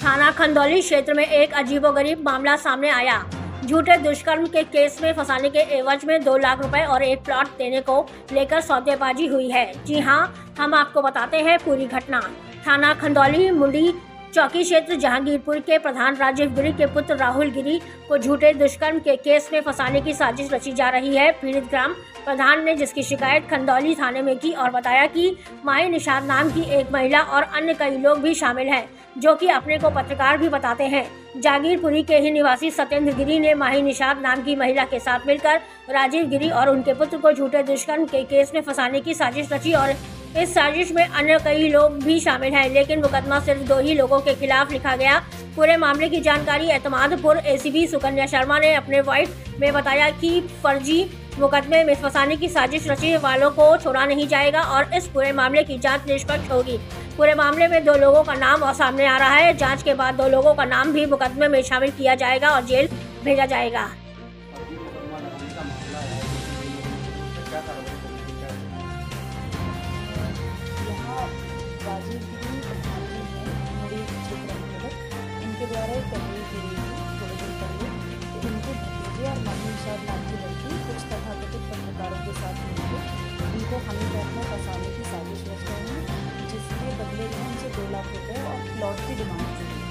थाना खंदौली क्षेत्र में एक अजीबोगरीब मामला सामने आया। झूठे दुष्कर्म के केस में फंसाने के एवज में 2 लाख रुपए और एक प्लॉट देने को लेकर सौदेबाजी हुई है। जी हां, हम आपको बताते हैं पूरी घटना। थाना खंदौली मुंडी चौकी क्षेत्र जहांगीरपुर के प्रधान राजीव गिरी के पुत्र राहुल गिरी को झूठे दुष्कर्म के केस में फंसाने की साजिश रची जा रही है। पीड़ित ग्राम प्रधान ने जिसकी शिकायत खंदौली थाने में की और बताया कि माही निषाद नाम की एक महिला और अन्य कई लोग भी शामिल हैं, जो कि अपने को पत्रकार भी बताते हैं। जागीरपुरी के ही निवासी सत्येंद्र गिरी ने माही निषाद नाम की महिला के साथ मिलकर राजीव गिरी और उनके पुत्र को झूठे दुष्कर्म के केस में फंसाने की साजिश रची और इस साजिश में अन्य कई लोग भी शामिल हैं, लेकिन मुकदमा सिर्फ 2 ही लोगों के खिलाफ लिखा गया। पूरे मामले की जानकारी एतमादपुर एसीपी सुकन्या शर्मा ने अपने वॉइस में बताया कि फर्जी मुकदमे में फंसाने की साजिश रचने वालों को छोड़ा नहीं जाएगा और इस पूरे मामले की जांच निष्पक्ष होगी। पूरे मामले में 2 लोगों का नाम और सामने आ रहा है। जांच के बाद 2 लोगों का नाम भी मुकदमे में शामिल किया जाएगा और जेल भेजा जाएगा। राजीव गिरी प्रधान जी हैं मुड़ी क्षेत्र अंतर्गत, उनके द्वारा एक तस्वीर दी गई थी थोड़े दिन पहले। उनके भतीजे और माही निषाद नाम की लड़की कुछ तथाकथित पत्रकारों के साथ मिलकर उनको हनी ट्रैप में फंसाने की साजिश रच रहे हैं, जिसके बदले में उनसे 2 लाख रुपए और प्लॉट की डिमांड की गई।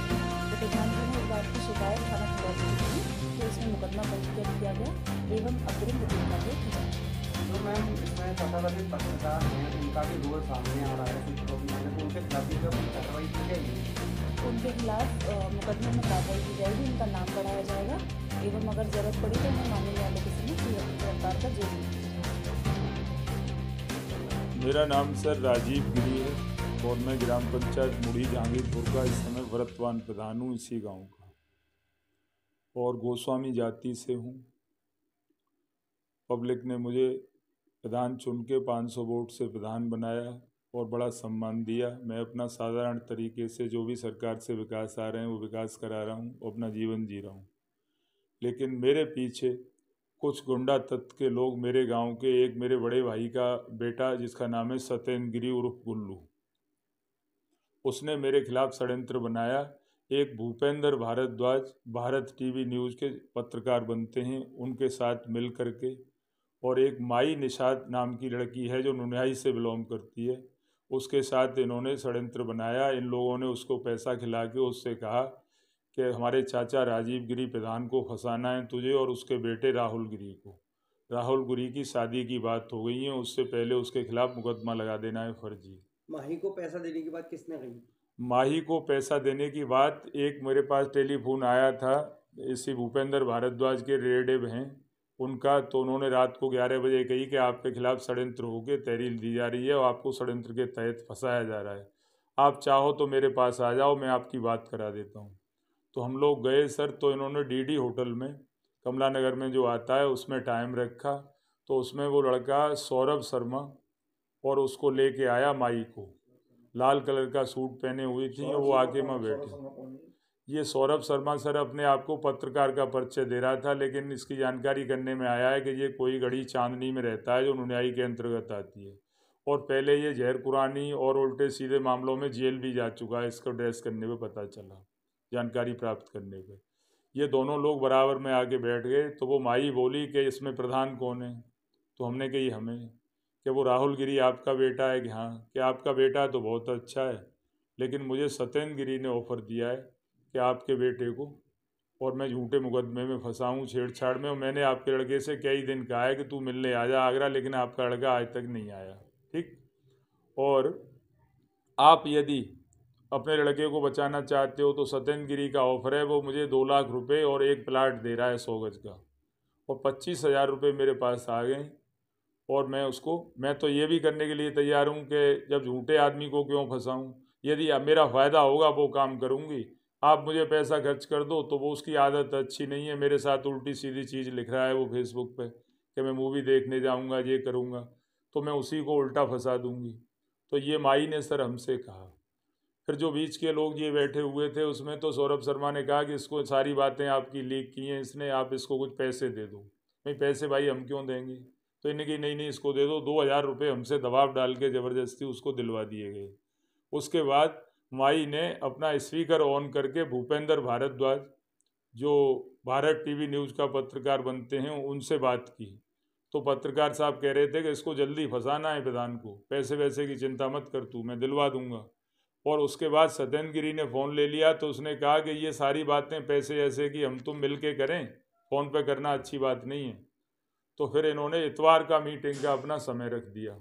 तो प्रधान जी ने इस बात की शिकायत थाना खंदौली की थी कि इसमें मुकदमा पंजीकृत किया गया एवं अग्रिम वसूली कार्य की जाए। तो मैम इसमें तथाकथित पत्रकार हैं, उनका भी रोल सामने आ रहा है कुछ लोग, तो उनके खिलाफ भी कार्रवाई की जाएगी। उनके खिलाफ मुकदमे में कार्रवाई की जाएगी, उनका नाम बढ़ाया जाएगा एवं अगर जरूरत पड़ी तो उन्हें मामले वाले के समय गिरफ्तार कर जेल भेजा जाएगा। मेरा नाम सर राजीव गिरी है और मैं ग्राम पंचायत मुड़ी जहांगीरपुर का इस समय वर्तमान प्रधान हूँ इसी गांव का, और गोस्वामी जाति से हूँ। पब्लिक ने मुझे प्रधान चुन के 500 वोट से प्रधान बनाया और बड़ा सम्मान दिया। मैं अपना साधारण तरीके से जो भी सरकार से विकास आ रहे हैं वो विकास करा रहा हूँ, अपना जीवन जी रहा हूँ। लेकिन मेरे पीछे कुछ गुंडा तत्व के लोग, मेरे गांव के एक मेरे बड़े भाई का बेटा जिसका नाम है सत्येंद्र गिरी उर्फ गुल्लू, उसने मेरे खिलाफ षड्यंत्र बनाया। एक भूपेंद्र भारद्वाज भारत टीवी न्यूज़ के पत्रकार बनते हैं, उनके साथ मिल करके, और एक माही निषाद नाम की लड़की है जो नुनियाई से बिलोंग करती है, उसके साथ इन्होंने षड्यंत्र बनाया। इन लोगों ने उसको पैसा खिला के उससे कहा कि हमारे चाचा राजीव गिरी प्रधान को फंसाना है तुझे और उसके बेटे राहुल गिरी को। राहुल गिरी की शादी की बात हो गई है, उससे पहले उसके खिलाफ मुकदमा लगा देना है फर्जी। माही को पैसा देने की बात किसने कही? माही को पैसा देने की बात एक मेरे पास टेलीफोन आया था, इसी भूपेंद्र भारद्वाज के रिलेटिव हैं उनका, तो उन्होंने रात को 11 बजे कही कि आपके खिलाफ षड्यंत्र होकर तहरीर दी जा रही है और आपको षड्यंत्र के तहत फंसाया जा रहा है, आप चाहो तो मेरे पास आ जाओ, मैं आपकी बात करा देता हूँ। तो हम लोग गए सर, तो इन्होंने डीडी होटल में कमला नगर में जो आता है उसमें टाइम रखा, तो उसमें वो लड़का सौरभ शर्मा और उसको लेके आया माई को, लाल कलर का सूट पहने हुई थी, वो आके मैं बैठे। ये सौरभ शर्मा सर अपने आप को पत्रकार का परिचय दे रहा था, लेकिन इसकी जानकारी करने में आया है कि ये कोई गढ़ी चांदनी में रहता है जो नुनियाई के अंतर्गत आती है, और पहले ये जहर कुरानी और उल्टे सीधे मामलों में जेल भी जा चुका है। इसको ड्रेस करने पे पता चला, जानकारी प्राप्त करने पे। ये दोनों लोग बराबर में आके बैठ गए, तो वो माई बोली कि इसमें प्रधान कौन है, तो हमने कही हमें, कि वो राहुल गिरी आपका बेटा है कि हाँ, कि आपका बेटा तो बहुत अच्छा है, लेकिन मुझे सत्येंद्र गिरी ने ऑफ़र दिया है कि आपके बेटे को और मैं झूठे मुकदमे में फंसा हूँ छेड़छाड़ में, और मैंने आपके लड़के से कई दिन कहा है कि तू मिलने आ जा आगरा, लेकिन आपका लड़का आज तक नहीं आया। ठीक, और आप यदि अपने लड़के को बचाना चाहते हो तो सत्येंद्र गिरी का ऑफ़र है, वो मुझे 2 लाख रुपए और एक प्लाट दे रहा है 100 गज का, और 25,000 रुपये मेरे पास आ गए। और मैं तो ये भी करने के लिए तैयार हूँ कि जब झूठे आदमी को क्यों फंसाऊँ, यदि मेरा फ़ायदा होगा वो काम करूँगी। आप मुझे पैसा खर्च कर दो तो वो उसकी आदत अच्छी नहीं है, मेरे साथ उल्टी सीधी चीज़ लिख रहा है वो फेसबुक पे कि मैं मूवी देखने जाऊँगा, ये करूँगा, तो मैं उसी को उल्टा फंसा दूँगी। तो ये माई ने सर हमसे कहा। फिर जो बीच के लोग ये बैठे हुए थे उसमें तो सौरभ शर्मा ने कहा कि इसको सारी बातें आपकी लीक की हैं इसने, आप इसको कुछ पैसे दे दो। भाई पैसे भाई हम क्यों देंगे, तो इन्हें कि नहीं इसको दे दो। 2,000 रुपये हमसे दबाव डाल के ज़बरदस्ती उसको दिलवा दिए गए। उसके बाद माई ने अपना स्पीकर ऑन करके भूपेंद्र भारद्वाज जो भारत टीवी न्यूज़ का पत्रकार बनते हैं उनसे बात की। तो पत्रकार साहब कह रहे थे कि इसको जल्दी फंसाना है प्रधान को, पैसे वैसे की चिंता मत कर तू, मैं दिलवा दूंगा। और उसके बाद सत्येंद्र गिरी ने फ़ोन ले लिया तो उसने कहा कि ये सारी बातें पैसे ऐसे की हम तुम मिल के करें, फ़ोन पे करना अच्छी बात नहीं है। तो फिर इन्होंने इतवार का मीटिंग का अपना समय रख दिया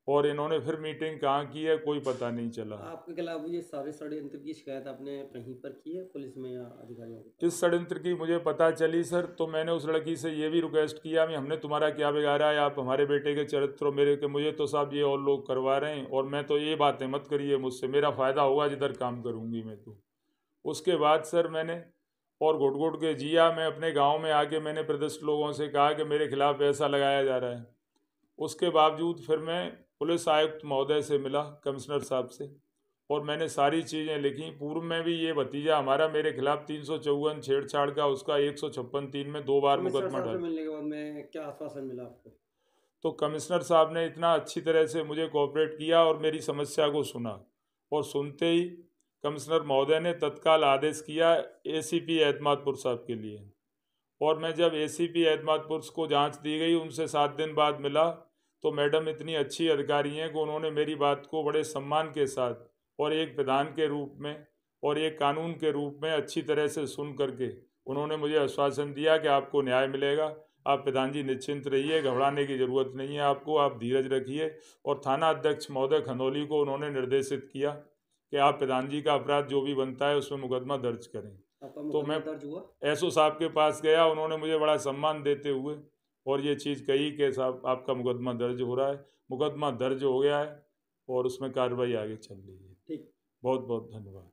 और इन्होंने फिर मीटिंग कहाँ की है कोई पता नहीं चला। आपके खिलाफ ये सारे षड्यंत्र की शिकायत आपने कहीं पर की है, पुलिस में या अधिकारियों को? इस षड्यंत्र की मुझे पता चली सर, तो मैंने उस लड़की से ये भी रिक्वेस्ट किया कि हमने तुम्हारा क्या बिगाड़ा है, आप हमारे बेटे के चरित्र मेरे के, मुझे तो साहब ये और लोग करवा रहे हैं और मैं तो ये बातें मत करिए मुझसे, मेरा फ़ायदा होगा जिधर काम करूँगी मैं तो। उसके बाद सर मैंने और घुट घुट के जिया, मैं अपने गाँव में आके मैंने प्रदर्शित लोगों से कहा कि मेरे खिलाफ़ ऐसा लगाया जा रहा है। उसके बावजूद फिर मैं पुलिस आयुक्त महोदय से मिला, कमिश्नर साहब से, और मैंने सारी चीज़ें लिखी। पूर्व में भी ये भतीजा हमारा मेरे खिलाफ 354 छेड़छाड़ का, उसका 156(3) में 2 बार मुकदमा डाला। मिलने के बाद में क्या आश्वासन मिला आपको? तो कमिश्नर साहब ने इतना अच्छी तरह से मुझे कोऑपरेट किया और मेरी समस्या को सुना, और सुनते ही कमिश्नर महोदय ने तत्काल आदेश किया एसीपी एतमादपुर साहब के लिए। और मैं जब एसीपी एतमादपुर को जांच दी गई, उनसे 7 दिन बाद मिला, तो मैडम इतनी अच्छी अधिकारी हैं कि उन्होंने मेरी बात को बड़े सम्मान के साथ और एक प्रधान के रूप में और एक कानून के रूप में अच्छी तरह से सुन करके उन्होंने मुझे आश्वासन दिया कि आपको न्याय मिलेगा, आप प्रधान जी निश्चिंत रहिए, घबराने की ज़रूरत नहीं है आपको, आप धीरज रखिए। और थाना अध्यक्ष महोदय खनौली को उन्होंने निर्देशित किया कि आप प्रधान जी का अपराध जो भी बनता है उसमें मुकदमा दर्ज करें। तो मैं दर्ज हुआ? एसओ साहब के पास गया, उन्होंने मुझे बड़ा सम्मान देते हुए और ये चीज़ कही कि साहब आपका मुकदमा दर्ज हो रहा है। मुकदमा दर्ज हो गया है और उसमें कार्रवाई आगे चल रही है। ठीक, बहुत बहुत धन्यवाद।